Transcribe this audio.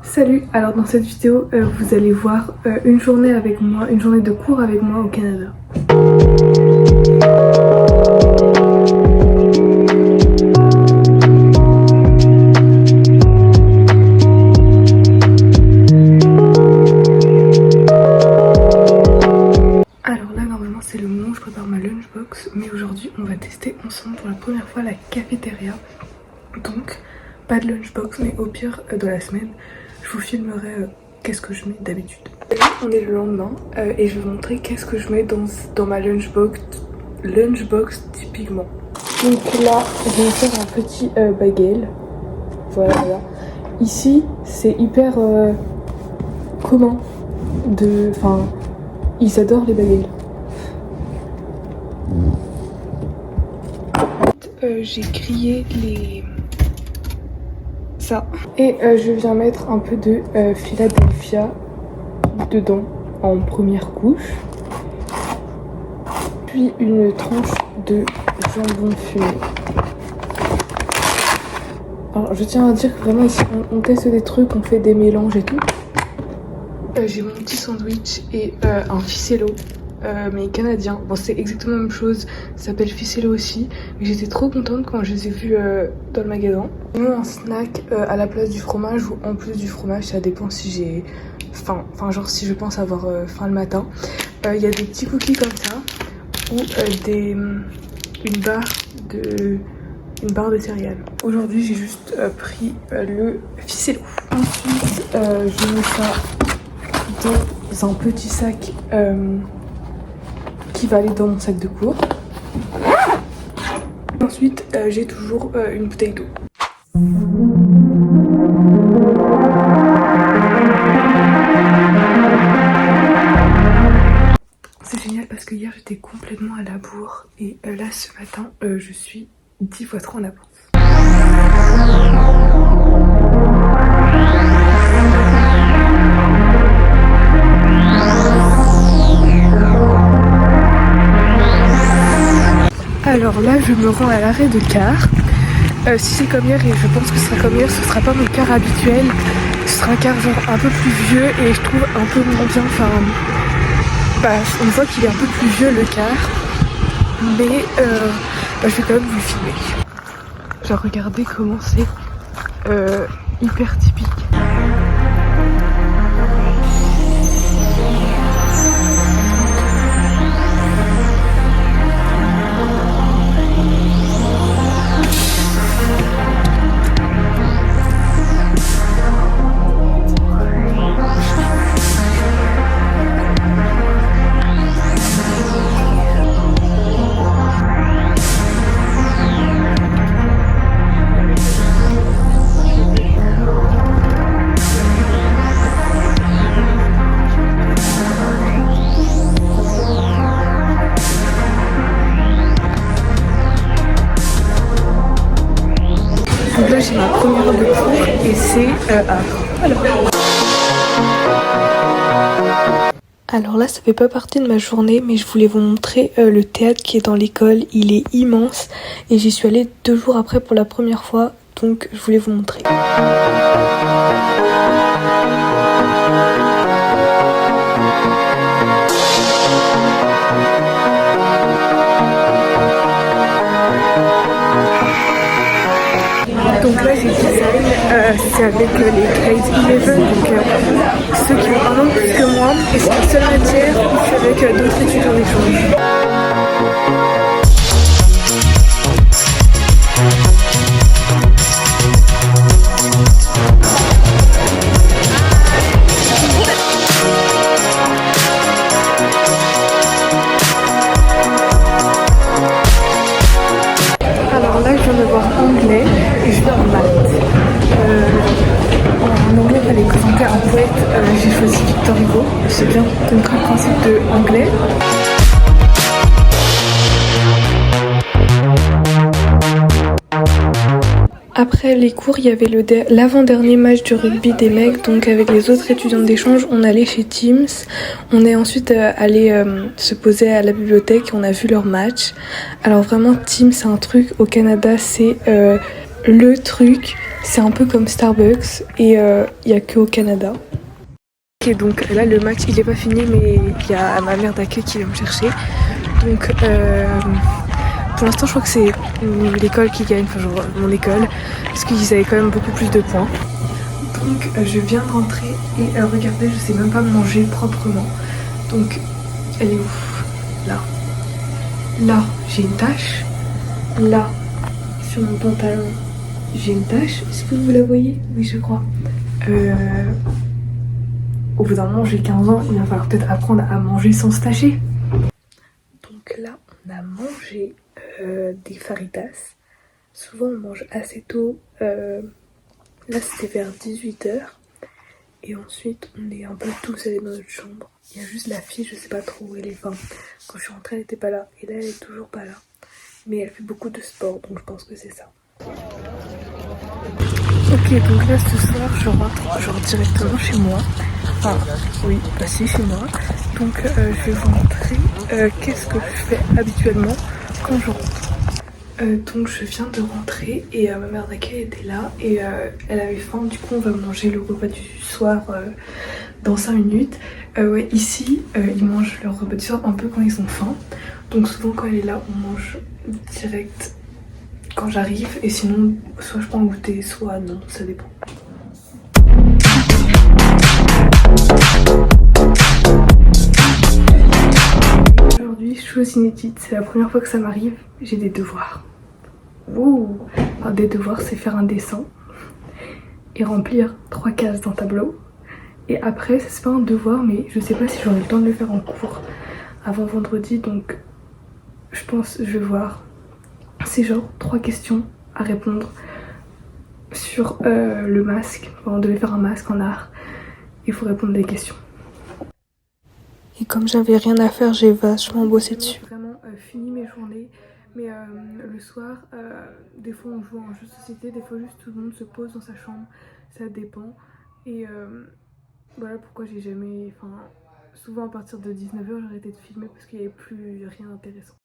Salut, alors dans cette vidéo vous allez voir une journée avec moi, une journée de cours avec moi au Canada. Alors là normalement c'est le moment où je prépare ma lunchbox, mais aujourd'hui on va tester ensemble pour la première fois la cafétéria. Donc pas de lunchbox, mais au pire de la semaine je vous filmerai qu'est-ce que je mets d'habitude. On est le lendemain et je vais vous montrer qu'est-ce que je mets dans ma lunchbox typiquement. Donc là je vais faire un petit bagel. Voilà. Ici c'est hyper commun de... Enfin, ils adorent les bagels. J'ai grillé ça. Et je viens mettre un peu de Philadelphia dedans en première couche. Puis une tranche de jambon fumé. Alors je tiens à dire que vraiment ici on teste des trucs, on fait des mélanges et tout. J'ai mon petit sandwich et un ficello. Mais canadien. Bon, c'est exactement la même chose, ça s'appelle ficello aussi, mais j'étais trop contente quand je les ai vus dans le magasin. Un snack à la place du fromage ou en plus du fromage, ça dépend si j'ai faim, enfin genre si je pense avoir faim le matin. Il y a des petits cookies comme ça ou une barre de céréales. Aujourd'hui j'ai juste pris le ficello. Ensuite je mets ça dans un petit sac qui va aller dans mon sac de cours. Ensuite, j'ai toujours une bouteille d'eau. C'est génial parce que hier j'étais complètement à la bourre et là ce matin je suis 10 fois trop en avance. Alors là je me rends à l'arrêt de car. Si c'est comme hier, et je pense que ce sera comme hier, ce sera pas mon car habituel. Ce sera un car genre un peu plus vieux et je trouve un peu moins bien. Enfin, on voit qu'il est un peu plus vieux le car. Mais je vais quand même vous le filmer. Genre regardez comment c'est hyper typique. Donc là j'ai ma première heure de cours et c'est Alors là ça fait pas partie de ma journée, mais je voulais vous montrer le théâtre qui est dans l'école. Il est immense et j'y suis allée 2 jours après pour la première fois, donc je voulais vous montrer. Donc là j'ai design, c'est avec les grades 11, donc ceux qui ont un an de plus que moi, et c'est la seule matière où je suis avec d'autres étudiants d'échange. Alors là je viens de voir anglais et je vais en maths. En anglais on allait présenter un poète, j'ai choisi Victor Hugo. C'est bien compris le principe de anglais. Après les cours, il y avait l'avant-dernier match du rugby des mecs, donc avec les autres étudiants d'échange, on allait chez Teams. On est ensuite allé se poser à la bibliothèque et on a vu leur match. Alors vraiment, Teams, c'est un truc au Canada, c'est le truc. C'est un peu comme Starbucks et il n'y a que au Canada. Ok, donc là le match il est pas fini, mais il y a ma mère d'accueil qui vient me chercher. Donc pour l'instant je crois que c'est l'école qui gagne, enfin genre mon école, parce qu'ils avaient quand même beaucoup plus de points. Donc je viens de rentrer et regardez, je sais même pas manger proprement. Donc elle est où? Là. Là j'ai une tache. Là sur mon pantalon j'ai une tache. Est-ce que vous la voyez? Oui je crois. Au bout d'un moment j'ai 15 ans, il va falloir peut-être apprendre à manger sans se tâcher. Donc là on a mangé des faritas. Souvent on mange assez tôt. Là c'était vers 18h. Et ensuite on est un peu tous allés dans notre chambre. Il y a juste la fille, je sais pas trop où elle est. Enfin, quand je suis rentrée elle était pas là. Et là elle est toujours pas là. Mais elle fait beaucoup de sport, donc je pense que c'est ça. Ok, donc là ce soir je rentre genre directement chez moi. Enfin oui, bah si, chez moi. Donc je vais vous montrer qu'est-ce que je fais habituellement quand je rentre. Donc je viens de rentrer et ma mère d'accueil était là et elle avait faim, du coup on va manger le repas du soir dans 5 minutes. Ouais, ici ils mangent leur repas du soir un peu quand ils ont faim. Donc souvent quand elle est là on mange direct quand j'arrive et sinon soit je prends un goûter soit non, ça dépend. Aujourd'hui, chose inédite, c'est la première fois que ça m'arrive, j'ai des devoirs. Ouh. Enfin, des devoirs, c'est faire un dessin et remplir 3 cases d'un tableau. Et après, ça c'est pas un devoir, mais je sais pas si j'aurai le temps de le faire en cours avant vendredi, donc je pense, je vais voir. C'est genre 3 questions à répondre sur le masque. Enfin, on devait faire un masque en art, il faut répondre des questions. Et comme j'avais rien à faire, j'ai vachement bossé dessus. J'ai vraiment fini mes journées, mais le soir, des fois on joue à un jeu de société, des fois juste tout le monde se pose dans sa chambre, ça dépend. Et voilà pourquoi j'ai jamais... Enfin, souvent à partir de 19h j'arrêtais de filmer parce qu'il n'y avait plus rien d'intéressant.